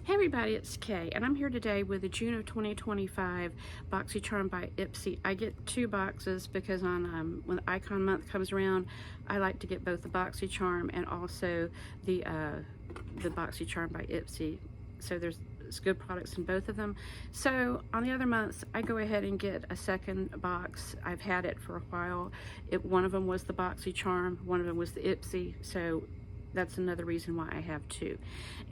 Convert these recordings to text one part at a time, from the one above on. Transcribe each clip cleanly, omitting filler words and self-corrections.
Hey everybody, it's Kay, and I'm here today with the June of 2025 Boxycharm by Ipsy. I get two boxes because when Icon Month comes around, I like to get both the Boxycharm and also the Boxycharm by Ipsy. So there's good products in both of them. So on the other months, I go ahead and get a second box. I've had it for a while. One of them was the Boxycharm, one of them was the Ipsy. So that's another reason why I have two.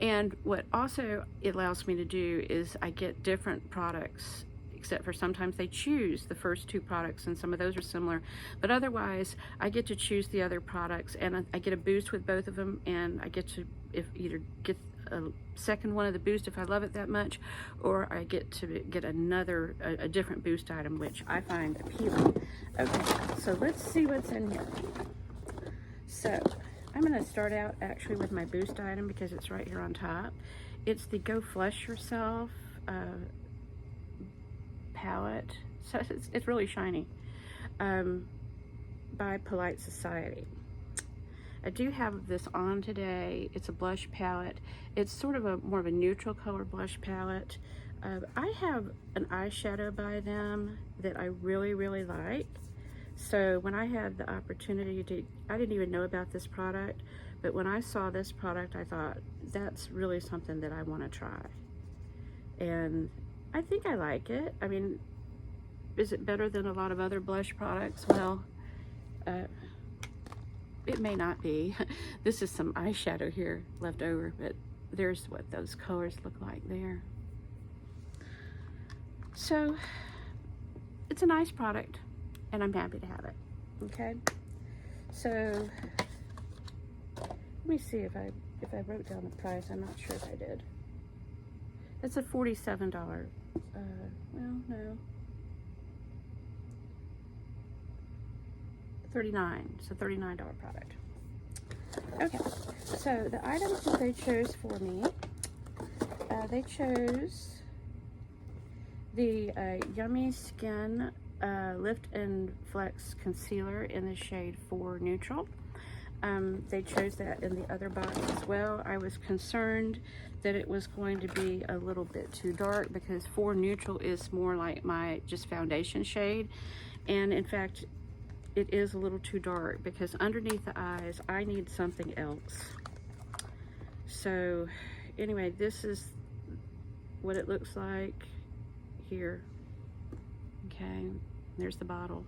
And what also it allows me to do is I get different products, except for sometimes they choose the first two products and some of those are similar, but otherwise I get to choose the other products, and I get a boost with both of them, and I get to either get a second one of the boost if I love it that much, or I get to get a different boost item, which I find appealing. Okay, so let's see what's in here. So I'm going to start out actually with my boost item because it's right here on top. It's the Go Flush Yourself palette. So it's really shiny, by Polite Society. I do have this on today. It's a blush palette. It's sort of more of a neutral color blush palette. I have an eyeshadow by them that I really like. So when I had the opportunity I didn't even know about this product, but when I saw this product, I thought, that's really something that I want to try. And I think I like it. I mean, is it better than a lot of other blush products? Well, it may not be. This is some eyeshadow here left over, but there's what those colors look like there. So it's a nice product, and I'm happy to have it. Okay, so let me see if I wrote down the price. I'm not sure if I did. It's a $47. Well, no, 39. It's a $39 product. Okay, so the items that they chose for me, they chose the Yummy Skin Lift and Flex Concealer in the shade 4 Neutral. They chose that in the other box as well. I was concerned that it was going to be a little bit too dark because 4 Neutral is more like my just foundation shade, and in fact it is a little too dark because underneath the eyes I need something else. So anyway, this is what it looks like here. Okay, there's the bottle.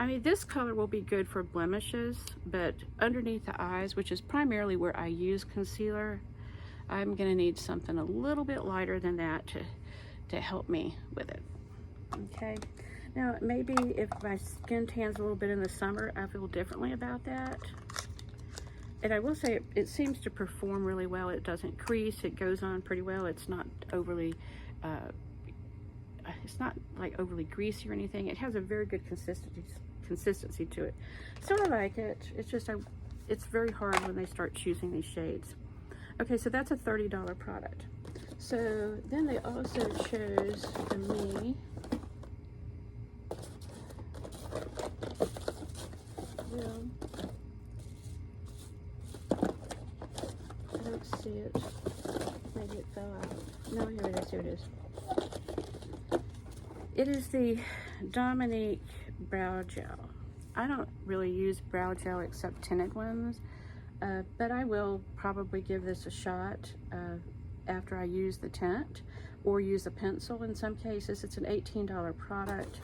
I mean, this color will be good for blemishes, but underneath the eyes, which is primarily where I use concealer, I'm gonna need something a little bit lighter than that to help me with it. Okay, now maybe if my skin tans a little bit in the summer, I feel differently about that. And I will say it seems to perform really well. It doesn't crease, it goes on pretty well. It's not overly it's not like overly greasy or anything. It has a very good consistency to it. So I like it. It's just it's very hard when they start choosing these shades. Okay, so that's a $30 product. So then they also chose for me I don't see it. Maybe it fell out. No, here it is. Here it is. It is the Dominique Brow Gel. I don't really use brow gel except tinted ones, but I will probably give this a shot after I use the tint or use a pencil in some cases. It's an $18 product.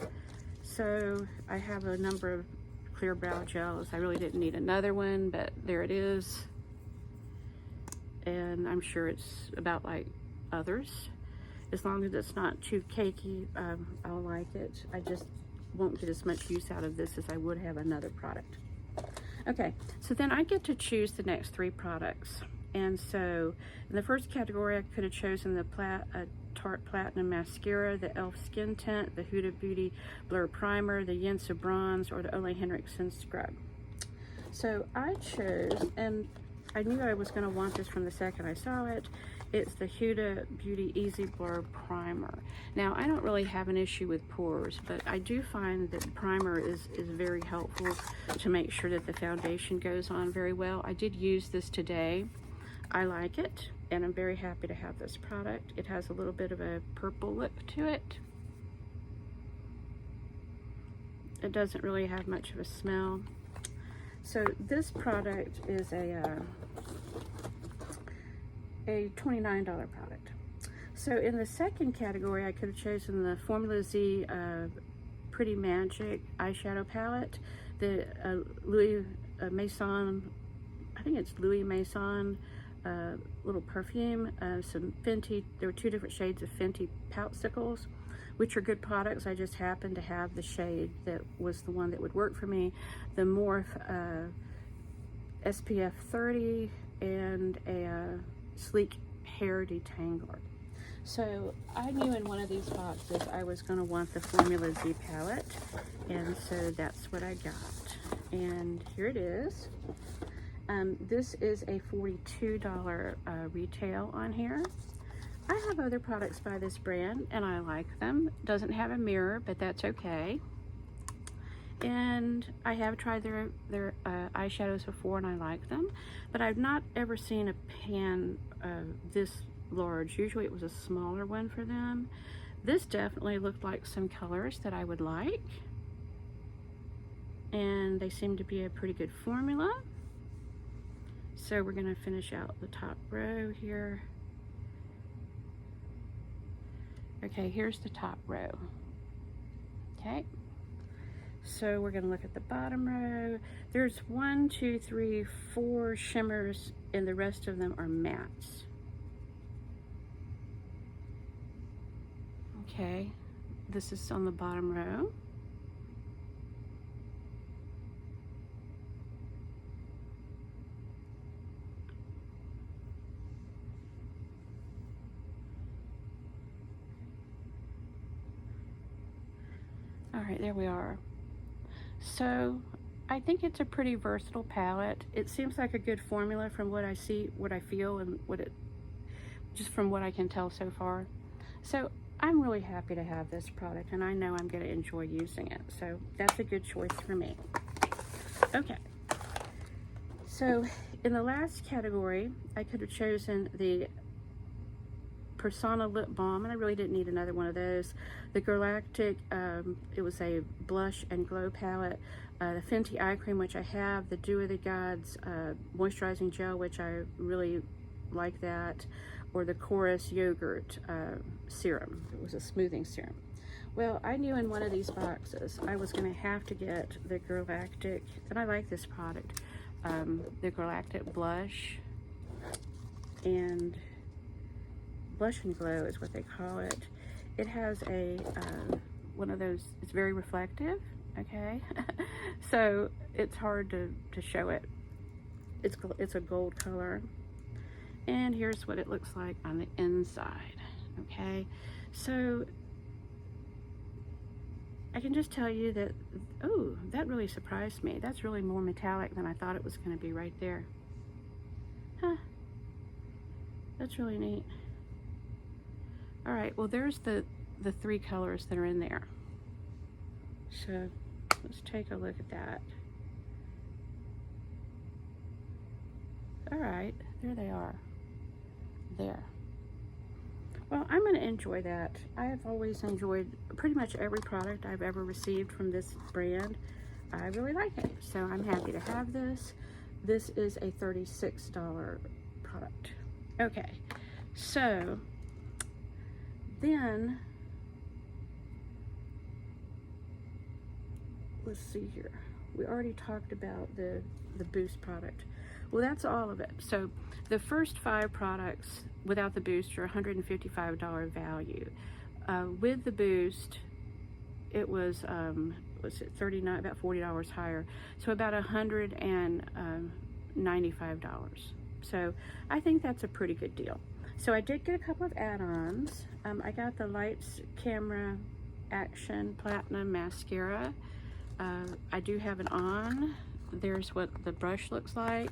So I have a number of clear brow gels. I really didn't need another one, but there it is. And I'm sure it's about like others. As long as it's not too cakey, I'll like it. I just won't get as much use out of this as I would have another product. Okay, so then I get to choose the next 3 products. And so in the first category, I could have chosen the Tarte Platinum Mascara, the e.l.f. Skin Tint, the Huda Beauty Blur Primer, the Yensa Bronze, or the Ole Henriksen Scrub. So I chose, and I knew I was going to want this from the second I saw it. It's the Huda Beauty Easy Blur Primer. Now, I don't really have an issue with pores, but I do find that primer is very helpful to make sure that the foundation goes on very well. I did use this today I like it, and I'm very happy to have this product. It has a little bit of a purple look to it. It doesn't really have much of a smell. So this product is a $29 product. So in the second category, I could have chosen the Formula Z Pretty Magic eyeshadow palette, the Louis Maison, I think it's Louis Maison little perfume, some Fenty. There were 2 different shades of Fenty Popsicles, which are good products. I just happened to have the shade that was the one that would work for me. The Morphe SPF 30 and a Sleek Hair Detangler. So I knew in one of these boxes I was going to want the Formula Z palette, and so that's what I got. And here it is. This is a $42 retail on here. I have other products by this brand and I like them. Doesn't have a mirror, but that's okay. And I have tried their eyeshadows before and I like them, but I've not ever seen a pan this large. Usually it was a smaller one for them. This definitely looked like some colors that I would like, and they seem to be a pretty good formula. So we're going to finish out the top row here. Okay, here's the top row. Okay, so we're going to look at the bottom row. There's 1, 2, 3, 4 shimmers, and the rest of them are mattes. Okay, this is on the bottom row. All right, there we are. So I think it's a pretty versatile palette. It seems like a good formula from what I see, what I feel, and just from what I can tell so far. So I'm really happy to have this product, and I know I'm going to enjoy using it. So that's a good choice for me. Okay. So in the last category, I could have chosen the Persona lip balm, and I really didn't need another one of those. The Galactic, it was a blush and glow palette. The Fenty eye cream, which I have. The Dew of the Gods moisturizing gel, which I really like that. Or the Chorus yogurt serum. It was a smoothing serum. Well, I knew in one of these boxes I was going to have to get the Galactic, and I like this product, the Galactic blush, and Blush and Glow is what they call it. It has a one of those, it's very reflective, okay? So it's hard to show it. It's a gold color. And here's what it looks like on the inside, okay? So I can just tell you that, oh, that really surprised me. That's really more metallic than I thought it was going to be right there. Huh, that's really neat. All right, well, there's the 3 colors that are in there. So let's take a look at that. All right, there they are. There. Well, I'm going to enjoy that. I have always enjoyed pretty much every product I've ever received from this brand. I really like it, so I'm happy to have this. This is a $36 product. Okay, so then let's see here. We already talked about the Boost product. Well, that's all of it. So the first 5 products without the Boost are $155 value. With the Boost, it was it $39, about $40 higher. So about $195. So I think that's a pretty good deal. So I did get a couple of add-ons. I got the Lights Camera Action Platinum Mascara. I do have it on. There's what the brush looks like.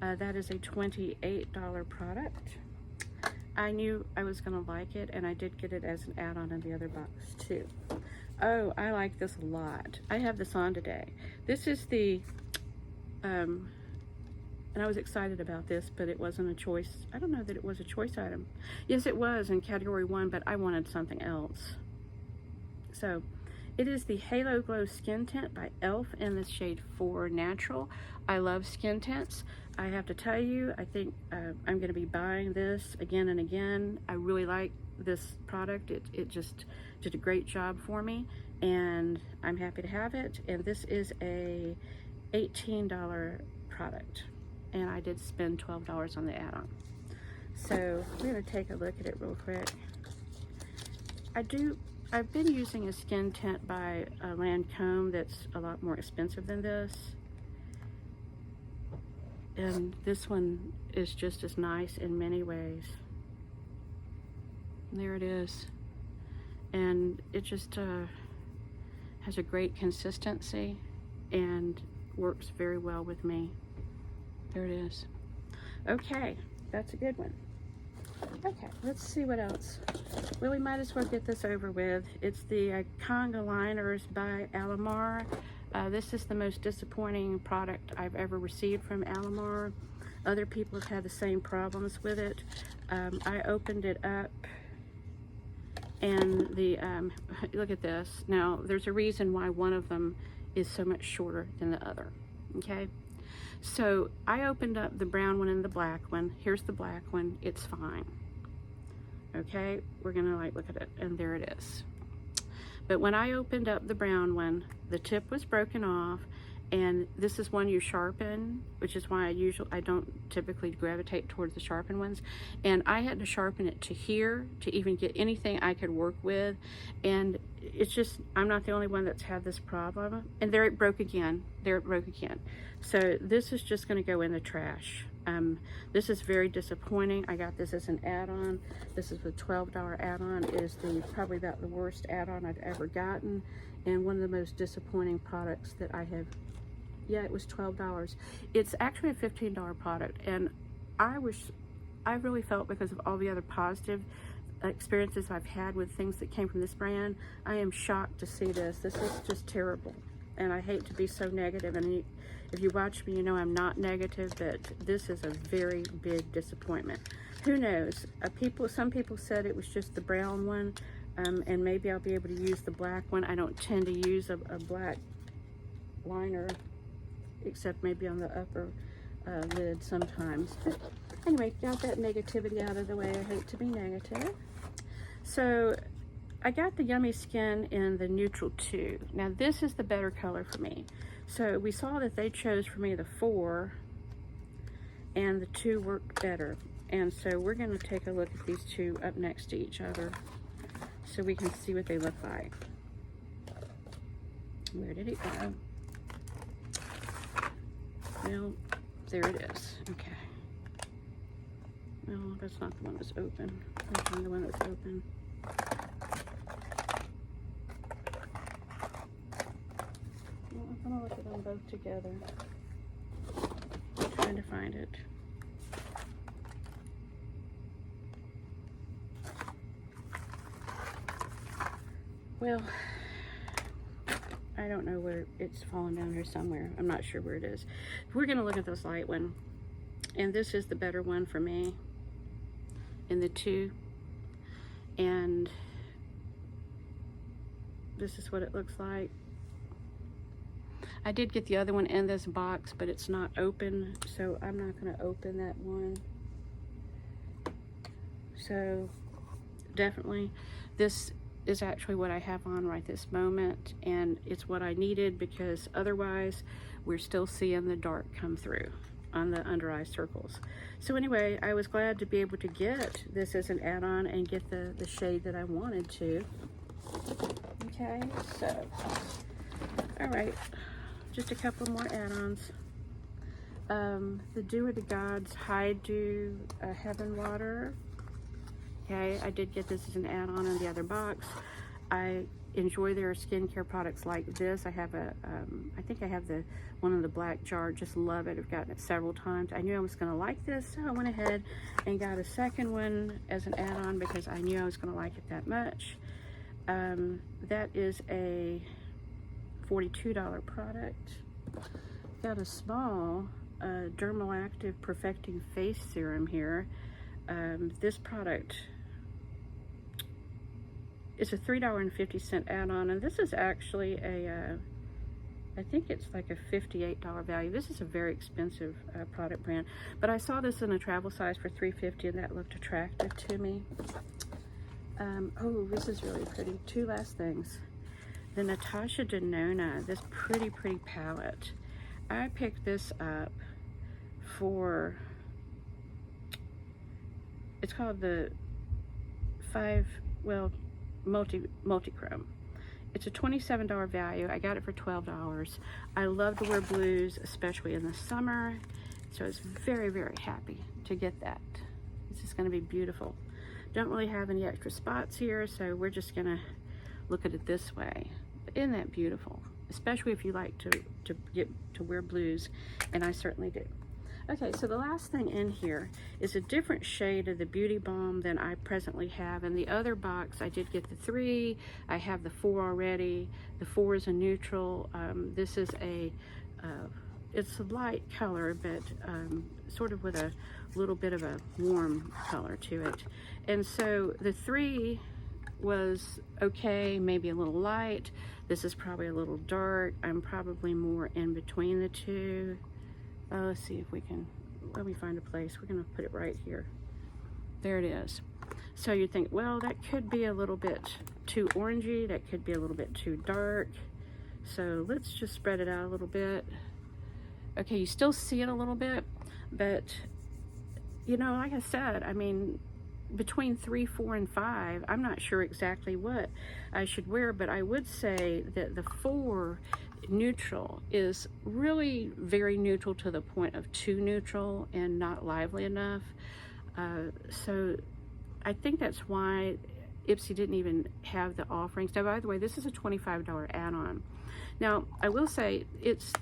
That is a $28 product. I knew I was going to like it, and I did get it as an add-on in the other box too. Oh, I like this a lot. I have this on today. This is the And I was excited about this, but it wasn't a choice. I don't know that it was a choice item. Yes, it was in category 1, but I wanted something else. So it is the Halo Glow Skin Tint by e.l.f. in the shade 4 Natural. I love skin tints. I have to tell you, I think I'm going to be buying this again and again. I really like this product. It just did a great job for me, and I'm happy to have it. And this is a $18 product, and I did spend $12 on the add-on. So we're going to take a look at it real quick. I've been using a skin tint by Lancome that's a lot more expensive than this, and this one is just as nice in many ways. And there it is, and it just has a great consistency and works very well with me. There it is. Okay, that's a good one. Okay, let's see what else. Well, we might as well get this over with. It's the Conga Liners by Alamar. This is the most disappointing product I've ever received from Alamar. Other people have had the same problems with it. I opened it up, and the look at this. Now, there's a reason why one of them is so much shorter than the other. Okay, so I opened up the brown one and the black one. Here's the black one. It's fine. Okay, we're gonna look at it, and there it is. But when I opened up the brown one, the tip was broken off, and this is one you sharpen, which is why I don't typically gravitate towards the sharpened ones. And I had to sharpen it to here to even get anything I could work with. And it's just, I'm not the only one that's had this problem. And there it broke again. There it broke again. So this is just going to go in the trash. This is very disappointing. I got this as an add-on. This is a $12 add-on. It is probably about the worst add-on I've ever gotten, and one of the most disappointing products that I have. Yeah, it was $12. It's actually a $15 product, and I really felt, because of all the other positive experiences I've had with things that came from this brand, I am shocked to see this. This is just terrible, and I hate to be so negative, and if you watch me, you know I'm not negative, but this is a very big disappointment. Who knows? Some people said it was just the brown one, and maybe I'll be able to use the black one. I don't tend to use a black liner, except maybe on the upper lid sometimes. But anyway, got that negativity out of the way. I hate to be negative. So I got the Yummy Skin in the Neutral 2. Now this is the better color for me. So we saw that they chose for me the 4, and the 2 worked better. And so we're going to take a look at these two up next to each other so we can see what they look like. Where did it go? Well, there it is. Okay. No, that's not the one that's open. That's not the one that's open. Well, I'm gonna look at them both together. I'm trying to find it. Well, I don't know where it's fallen down here somewhere. I'm not sure where it is. We're gonna look at this light one, and this is the better one for me in the 2, and this is what it looks like. I did get the other one in this box, but it's not open, so I'm not gonna open that one. So definitely this is actually what I have on right this moment, and it's what I needed, because otherwise we're still seeing the dark come through on the under eye circles. So anyway, I was glad to be able to get this as an add-on and get the shade that I wanted to. Okay, so all right, just a couple more add-ons. The Dew of the Gods High Dew Heaven Water. Okay, I did get this as an add-on in the other box. I enjoy their skincare products like this. I have I think I have the one in the black jar. Just love it. I've gotten it several times. I knew I was going to like this, so I went ahead and got a second one as an add-on because I knew I was going to like it that much. That is a $42 product. Got a small Dermal Active Perfecting Face Serum here. This product is a $3.50 add-on, and this is actually a I think it's like a $58 value. This is a very expensive product brand, but I saw this in a travel size for $3.50, and that looked attractive to me. Oh, this is really pretty. Two last things. The Natasha Denona, this pretty palette. I picked this up for, it's called the multi-chrome. It's a $27 value. I got it for $12. I love to wear blues, especially in the summer, so I was very happy to get that. This is going to be beautiful. Don't really have any extra spots here, so we're just going to look at it this way. Isn't that beautiful? Especially if you like to wear blues, and I certainly do. Okay, so the last thing in here is a different shade of the Beauty Balm than I presently have. In the other box, I did get the 3. I have the 4 already. The 4 is a neutral. This is it's a light color, but sort of with a little bit of a warm color to it. And so the 3 was okay, maybe a little light. This is probably a little dark. I'm probably more in between the two. Let's see if we can, let me find a place. We're gonna put it right here. There it is. So you think, well, that could be a little bit too orangey, that could be a little bit too dark. So let's just spread it out a little bit. Okay, you still see it a little bit, but you know, like I said, I mean, between 3, 4, and 5, I'm not sure exactly what I should wear, but I would say that the 4 neutral is really very neutral to the point of too neutral and not lively enough. So I think that's why Ipsy didn't even have the offerings. Now, by the way, this is a $25 add-on. Now, I will say,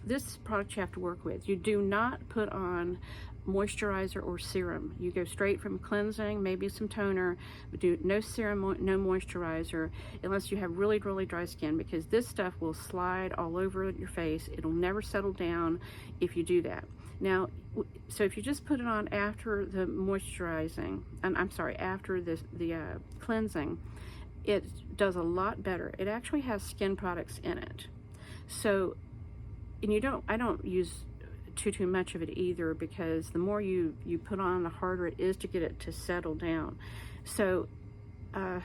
this product you have to work with. You do not put on moisturizer or serum. You go straight from cleansing, maybe some toner, but do no serum, no moisturizer, unless you have really dry skin, because this stuff will slide all over your face. It'll never settle down if you do that. Now, so if you just put it on after the moisturizing, I'm sorry, after the cleansing, it does a lot better. It actually has skin products in it. So, and I don't use too much of it either, because the more you put on, the harder it is to get it to settle down. So I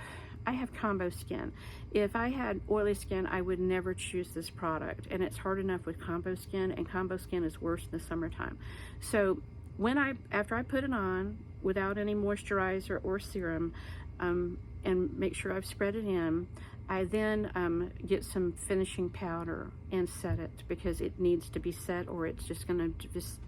have combo skin. If I had oily skin, I would never choose this product, and it's hard enough with combo skin, and combo skin is worse in the summertime. So after I put it on without any moisturizer or serum, and make sure I've spread it in, I then get some finishing powder and set it, because it needs to be set, or it's just gonna just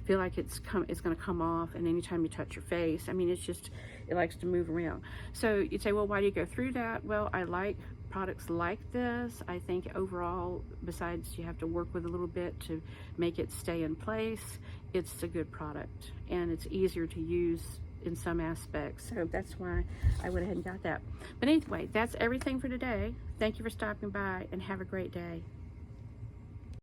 feel like it's gonna come off. And anytime you touch your face, I mean, it likes to move around. So you'd say, well, why do you go through that? Well, I like products like this. I think overall, besides you have to work with a little bit to make it stay in place, it's a good product, and it's easier to use in some aspects. So that's why I went ahead and got that. But anyway, that's everything for today. Thank you for stopping by, and have a great day.